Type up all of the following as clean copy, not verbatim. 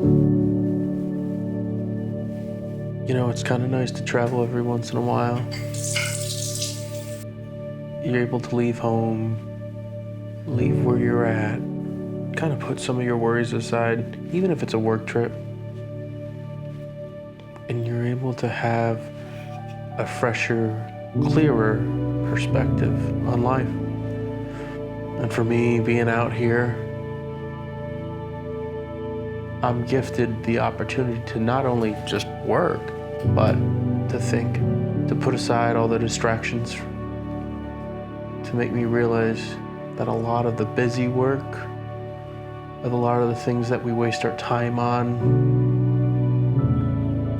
You know, it's kind of nice to travel every once in a while. You're able to leave home, leave where you're at, kind of put some of your worries aside, even if it's a work trip, and you're able to have a fresher, clearer perspective on life. And for me, being out here, I'm gifted the opportunity to not only just work, but to think, to put aside all the distractions, to make me realize that a lot of the busy work, a lot of the things that we waste our time on,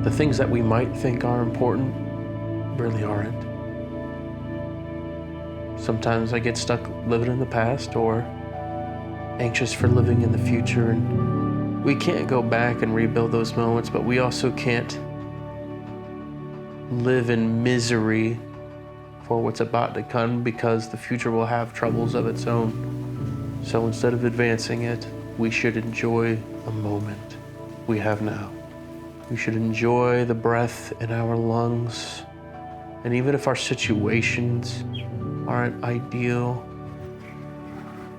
the things that we might think are important, really aren't. Sometimes I get stuck living in the past or anxious for living in the future, and we can't go back and rebuild those moments, but we also can't live in misery for what's about to come, because the future will have troubles of its own. So instead of advancing it, we should enjoy the moment we have now. We should enjoy the breath in our lungs. And even if our situations aren't ideal,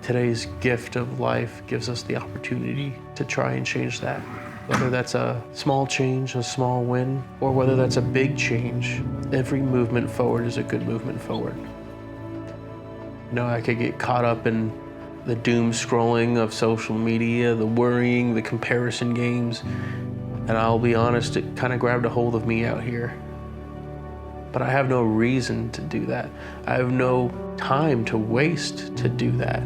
today's gift of life gives us the opportunity to try and change that. Whether that's a small change, a small win, or whether that's a big change, every movement forward is a good movement forward. You know, I could get caught up in the doom scrolling of social media, the worrying, the comparison games, and I'll be honest, it kind of grabbed a hold of me out here. But I have no reason to do that. I have no time to waste to do that.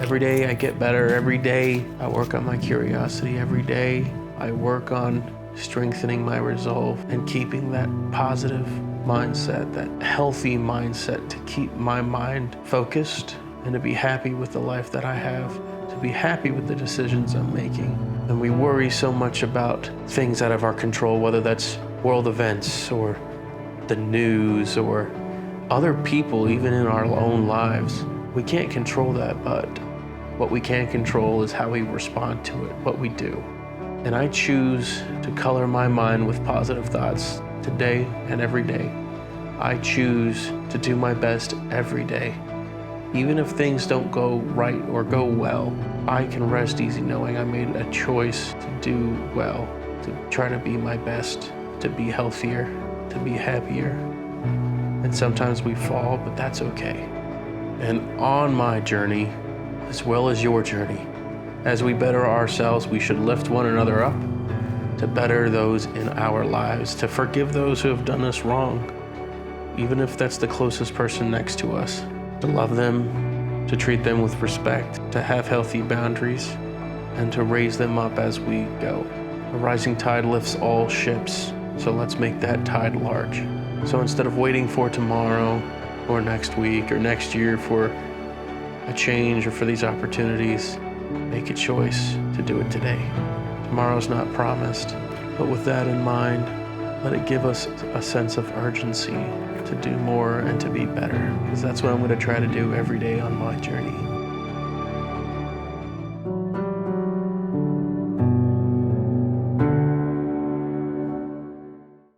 Every day I get better. Every day I work on my curiosity. Every day I work on strengthening my resolve and keeping that positive mindset, that healthy mindset, to keep my mind focused and to be happy with the life that I have, to be happy with the decisions I'm making. And we worry so much about things out of our control, whether that's world events or the news or other people, even in our own lives. We can't control that, but what we can control is how we respond to it, what we do. And I choose to color my mind with positive thoughts today and every day. I choose to do my best every day. Even if things don't go right or go well, I can rest easy knowing I made a choice to do well, to try to be my best, to be healthier, to be happier. And sometimes we fall, but that's okay. And on my journey, as well as your journey, as we better ourselves, we should lift one another up to better those in our lives, to forgive those who have done us wrong, even if that's the closest person next to us, to love them, to treat them with respect, to have healthy boundaries, and to raise them up as we go. A rising tide lifts all ships, so let's make that tide large. So instead of waiting for tomorrow or next week or next year for a change or for these opportunities, make a choice to do it today. Tomorrow's not promised, but with that in mind, let it give us a sense of urgency to do more and to be better, because that's what I'm going to try to do every day on my journey.